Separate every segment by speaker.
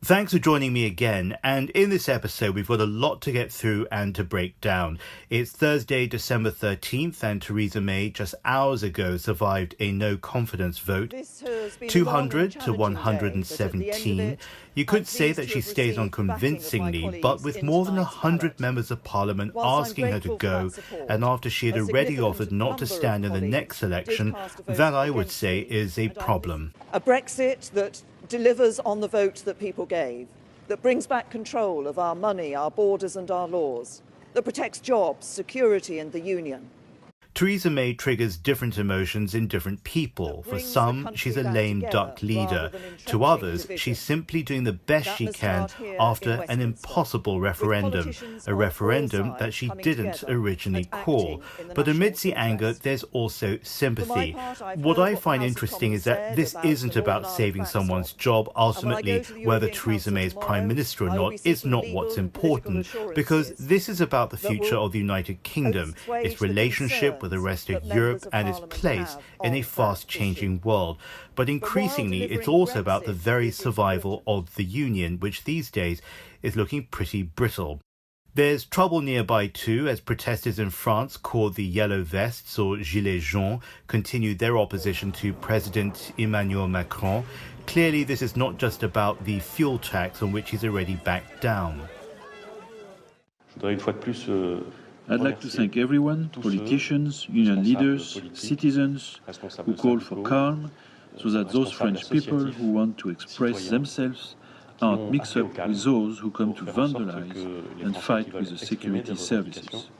Speaker 1: Thanks for joining me again, and in this episode we've got a lot to get through and to break down. It's Thursday, December 13th, and Theresa May just hours ago survived a no-confidence vote, 200 to 117. You could say that she stays on convincingly, but with more than 100 members of parliament asking her to go, and after she had already offered not to stand in the next election, that I would say is a problem.
Speaker 2: A Brexit that delivers on the vote that people gave, that brings back control of our money, our borders and our laws, that protects jobs, security and the union.
Speaker 1: Theresa May triggers different emotions in different people. For some, she's a lame duck leader. To others, she's simply doing the best she can after an impossible referendum, a referendum that she didn't originally call. But amidst the anger, there's also sympathy. What I find interesting is that this isn't about saving someone's job. Ultimately, whether Theresa May is Prime Minister or not is not what's important, because this is about the future of the United Kingdom, its relationship with the rest of Europe and its place in a fast-changing world. But increasingly, it's also about the very survival of the Union, which these days is looking pretty brittle. There's trouble nearby too, as protesters in France called the Yellow Vests or Gilets jaunes continued their opposition to President Emmanuel Macron. Clearly, this is not just about the fuel tax on which he's already backed down.
Speaker 3: I'd like to thank everyone, politicians, union leaders, citizens, who called for calm, so that those French people who want to express themselves aren't mixed up with those who come to vandalize and fight with the security services.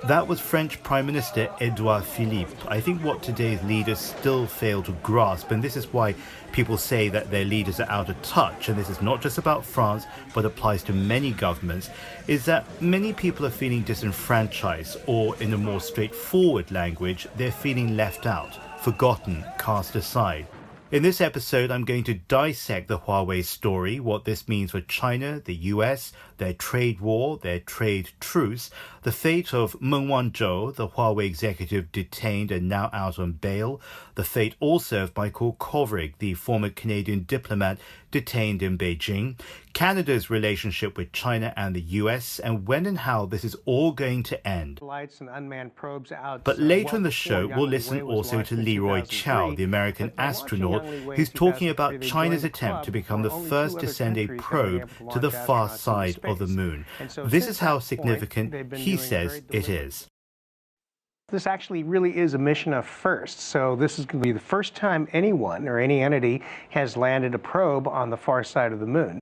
Speaker 1: That was French Prime Minister Edouard Philippe. I think what today's leaders still fail to grasp, and this is why people say that their leaders are out of touch, and this is not just about France, but applies to many governments, is that many people are feeling disenfranchised, or in a more straightforward language, they're feeling left out, forgotten, cast aside. In this episode, I'm going to dissect the Huawei story, what this means for China, the US, their trade war, their trade truce, the fate of Meng Wanzhou, the Huawei executive detained and now out on bail, the fate also of Michael Kovrig, the former Canadian diplomat detained in Beijing, Canada's relationship with China and the US, and when and how this is all going to end. But later in the show, we'll listen also to Leroy Chiao, the American astronaut, who's talking about China's attempt to become the first to send a probe to the far side of the moon. This is how significant he says it is.
Speaker 4: This actually really is a mission of first. So this is going to be the first time anyone or any entity has landed a probe on the far side of the moon.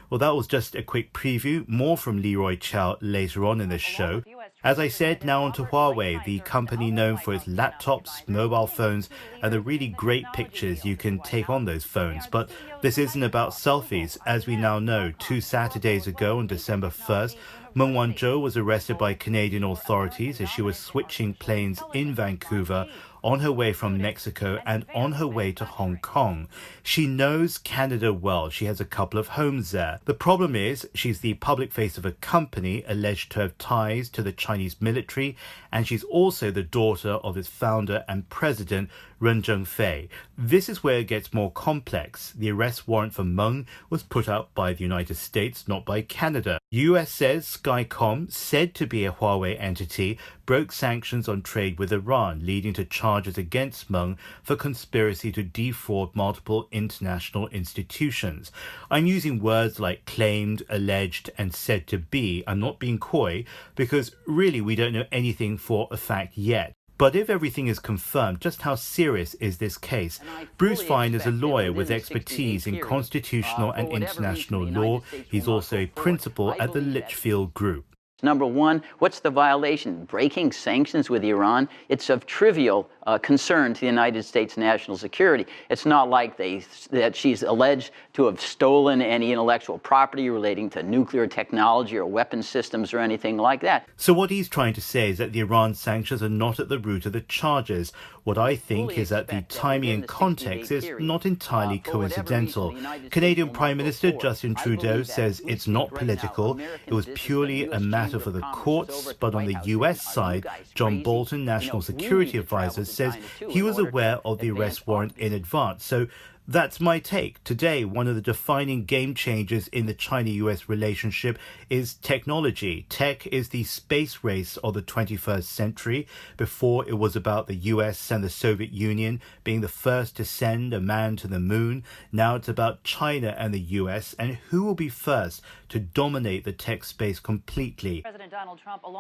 Speaker 1: Well, that was just a quick preview. More from Leroy Chiao later on in this show. As I said, now on to Huawei, the company known for its laptops, mobile phones, and the really great pictures you can take on those phones. But this isn't about selfies. As we now know, 2 Saturdays ago on December 1st, Meng Wanzhou was arrested by Canadian authorities as she was switching planes in Vancouver on her way from Mexico and on her way to Hong Kong. She knows Canada well. She has a couple of homes there. The problem is she's the public face of a company alleged to have ties to the Chinese military, and she's also the daughter of its founder and president, Ren Zhengfei. This is where it gets more complex. The arrest warrant for Meng was put out by the United States, not by Canada. US says Skycom, said to be a Huawei entity, broke sanctions on trade with Iran, leading to charges against Meng for conspiracy to defraud multiple international institutions. I'm using words like claimed, alleged, and said to be. I'm not being coy, because really we don't know anything for a fact yet. But if everything is confirmed, just how serious is this case? Bruce Fine is a lawyer with expertise in constitutional and international law. He's also a principal at the Litchfield Group.
Speaker 5: Number one, what's the violation? Breaking sanctions with Iran? It's of trivial concern to the United States national security. It's not like that she's alleged to have stolen any intellectual property relating to nuclear technology or weapon systems or anything like that.
Speaker 1: So what he's trying to say is that the Iran sanctions are not at the root of the charges. What I think is that the timing and context is not entirely coincidental. Canadian Prime Minister Justin Trudeau says it's not political. It was purely a matter matter for the courts, but on the US side, John Bolton, National Security Advisor, says he was aware of the arrest warrant in advance. So that's my take. Today, one of the defining game changers in the China-US relationship is technology. Tech is the space race of the 21st century. Before, it was about the US and the Soviet Union being the first to send a man to the moon. Now it's about China and the US and who will be first to dominate the tech space completely.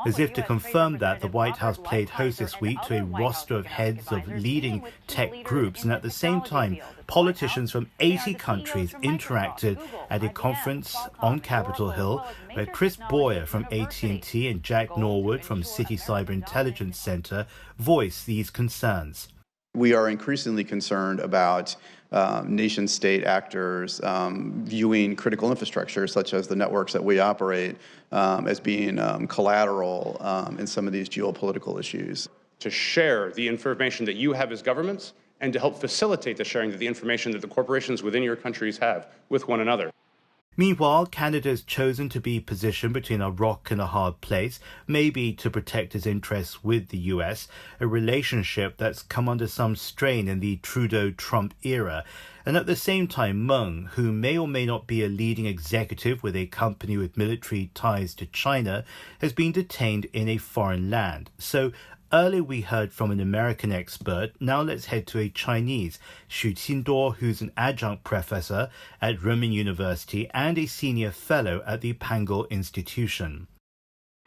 Speaker 1: As if to confirm that, the White House played host this week to a roster of heads of leading tech groups, and at the same time, politicians from 80 countries interacted at a conference on Capitol Hill where Chris Boyer from AT&T and Jack Norwood from Citi Cyber Intelligence Center voiced these concerns.
Speaker 6: We are increasingly concerned about nation-state actors viewing critical infrastructure, such as the networks that we operate, as being collateral in some of these geopolitical issues.
Speaker 7: To share the information that you have as governments and to help facilitate the sharing of the information that the corporations within your countries have with one another.
Speaker 1: Meanwhile, Canada has chosen to be positioned between a rock and a hard place, maybe to protect its interests with the US, a relationship that's come under some strain in the Trudeau-Trump era. And at the same time, Meng, who may or may not be a leading executive with a company with military ties to China, has been detained in a foreign land. So earlier we heard from an American expert. Now let's head to a Chinese, Xu Qingduo, who's an adjunct professor at Renmin University and a senior fellow at the Pangal Institution.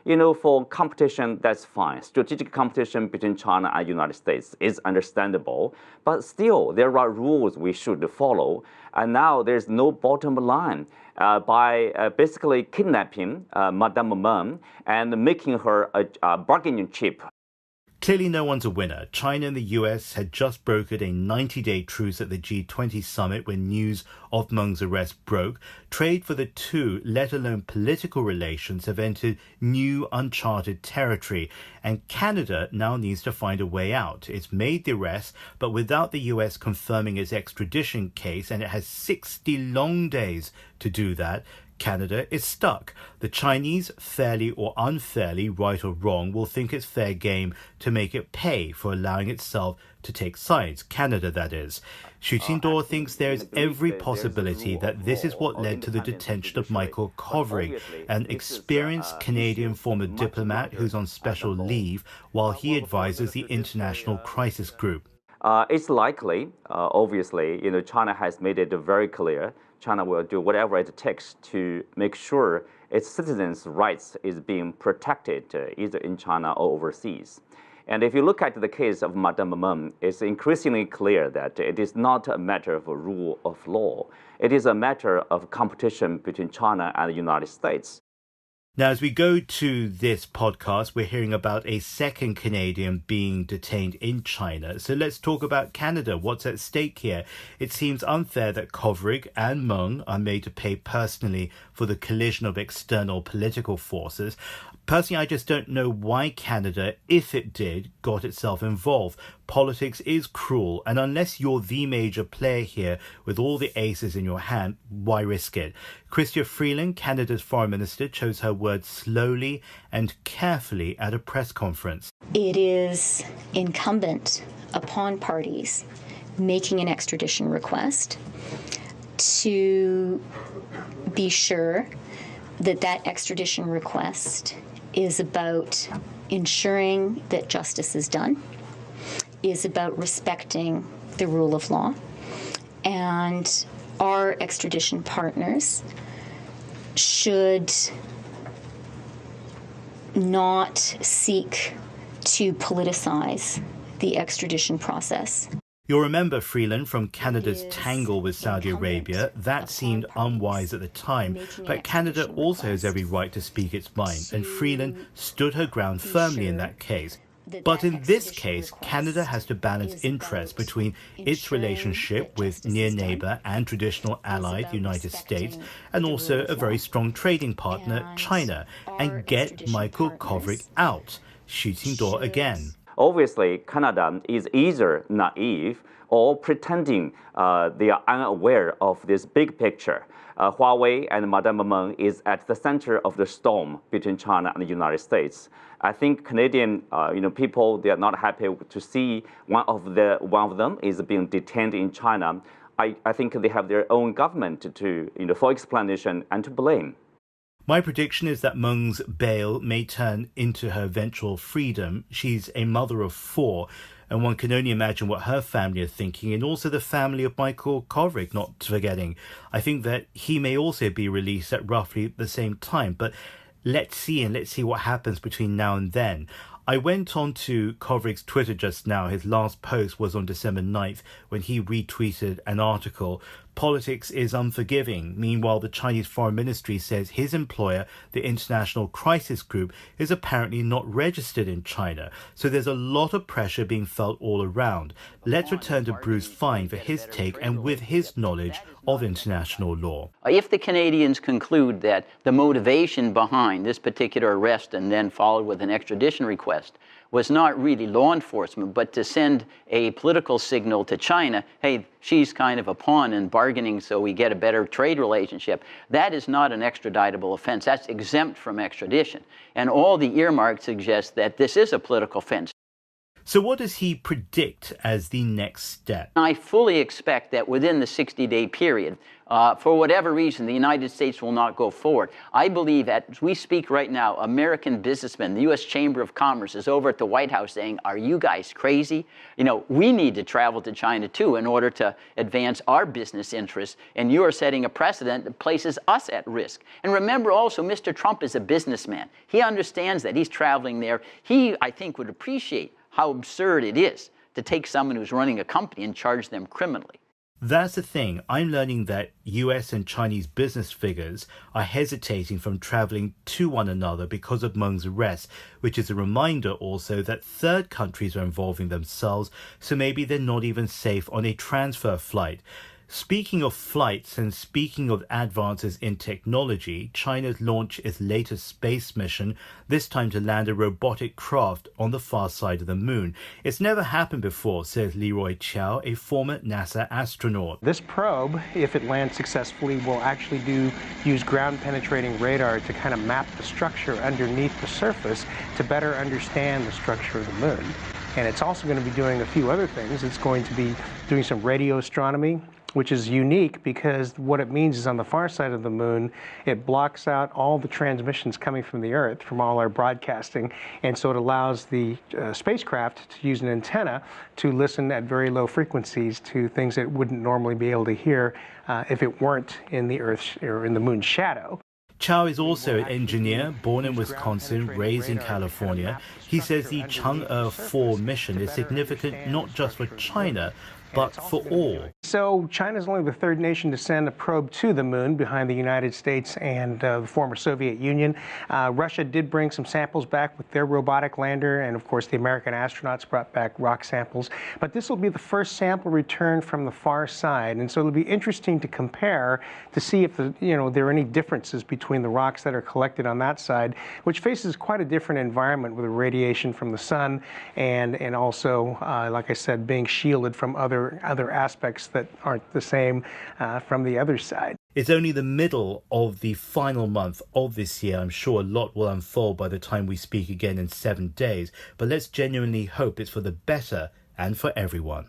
Speaker 8: You know, for competition, that's fine. Strategic competition between China and the United States is understandable, but still there are rules we should follow. And now there's no bottom line by basically kidnapping Madame Meng and making her a bargaining chip.
Speaker 1: Clearly no one's a winner. China and the US had just brokered a 90-day truce at the G20 summit when news of Meng's arrest broke. Trade for the two, let alone political relations, have entered new uncharted territory. And Canada now needs to find a way out. It's made the arrest, but without the US confirming its extradition case, and it has 60 long days to do that, Canada is stuck. The Chinese, fairly or unfairly, right or wrong, will think it's fair game to make it pay for allowing itself to take sides. Canada, that is. Xu Qingduo thinks there is every possibility that this is what led to the detention of Michael Kovrig, an experienced Canadian former diplomat who's on special leave while he advises the International Crisis Group.
Speaker 8: It's likely, obviously, China has made it very clear China will do whatever it takes to make sure its citizens' rights is being protected either in China or overseas. And if you look at the case of Madame Meng, it's increasingly clear that it is not a matter of a rule of law. It is a matter of competition between China and the United States.
Speaker 1: Now, as we go to this podcast, we're hearing about a second Canadian being detained in China. So let's talk about Canada. What's at stake here? It seems unfair that Kovrig and Meng are made to pay personally for the collision of external political forces. Personally, I just don't know why Canada, if it did, got itself involved. Politics is cruel, and unless you're the major player here with all the aces in your hand, why risk it? Chrystia Freeland, Canada's foreign minister, chose her words slowly and carefully at a press conference.
Speaker 9: It is incumbent upon parties making an extradition request to be sure that that extradition request is about ensuring that justice is done, is about respecting the rule of law, and our extradition partners should not seek to politicize the extradition process.
Speaker 1: You'll remember Freeland from Canada's tangle with Saudi Arabia. That seemed unwise at the time, but Canada also has every right to speak its mind, and Freeland stood her ground firmly in that case. But in this case, Canada has to balance interests between its relationship with near neighbour and traditional ally, the United States, and also a very strong trading partner, China, and get Michael Kovrig out. Xu Qingduo again.
Speaker 8: Obviously, Canada is either naive or pretending they are unaware of this big picture. Huawei and Madame Meng is at the center of the storm between China and the United States. I think Canadian, people, they are not happy to see one of them is being detained in China. I think they have their own government to, for explanation and to blame.
Speaker 1: My prediction is that Meng's bail may turn into her eventual freedom. She's a mother of 4, and one can only imagine what her family are thinking, and also the family of Michael Kovrig, not forgetting. I think that he may also be released at roughly the same time, but let's see what happens between now and then. I went on to Kovrig's Twitter just now. His last post was on December 9th when he retweeted an article. Politics is unforgiving. Meanwhile, the Chinese Foreign Ministry says his employer, the International Crisis Group, is apparently not registered in China. So there's a lot of pressure being felt all around. Let's return to Bruce Fine for his take and with his knowledge of international law.
Speaker 5: If the Canadians conclude that the motivation behind this particular arrest and then followed with an extradition request was not really law enforcement, but to send a political signal to China, hey, she's kind of a pawn in bargaining so we get a better trade relationship, that is not an extraditable offense. That's exempt from extradition. And all the earmarks suggest that this is a political offense.
Speaker 1: So what does he predict as the next step?
Speaker 5: I fully expect that within the 60-day period, for whatever reason, the United States will not go forward. I believe as we speak right now, American businessmen, the U.S. Chamber of Commerce is over at the White House saying, are you guys crazy? We need to travel to China too in order to advance our business interests, and you are setting a precedent that places us at risk. And remember also, Mr. Trump is a businessman. He understands that. He's traveling there. He, I think, would appreciate how absurd it is to take someone who's running a company and charge them criminally.
Speaker 1: That's the thing. I'm learning that US and Chinese business figures are hesitating from traveling to one another because of Meng's arrest, which is a reminder also that third countries are involving themselves, so maybe they're not even safe on a transfer flight. Speaking of flights and speaking of advances in technology, China's launched its latest space mission, this time to land a robotic craft on the far side of the moon. It's never happened before, says Leroy Chiao, a former NASA astronaut.
Speaker 4: This probe, if it lands successfully, will actually use ground-penetrating radar to kind of map the structure underneath the surface to better understand the structure of the moon. And it's also going to be doing a few other things. It's going to be doing some radio astronomy, which is unique because what it means is on the far side of the moon, it blocks out all the transmissions coming from the Earth, from all our broadcasting, and so it allows the spacecraft to use an antenna to listen at very low frequencies to things that it wouldn't normally be able to hear if it weren't in the Earth's or in the moon's shadow.
Speaker 1: Chau is also an engineer, born in Wisconsin, raised in California. He says the Chang'e 4 mission is significant not just for China, but for all.
Speaker 4: So China's only the third nation to send a probe to the moon behind the United States and the former Soviet Union. Russia did bring some samples back with their robotic lander, and of course the American astronauts brought back rock samples. But this will be the first sample returned from the far side, and so it'll be interesting to compare to see if there are any differences between the rocks that are collected on that side, which faces quite a different environment with the radiation from the sun and also, like I said, being shielded from other aspects that aren't the same from the other side.
Speaker 1: It's only the middle of the final month of this year. I'm sure a lot will unfold by the time we speak again in 7 days, but let's genuinely hope it's for the better and for everyone.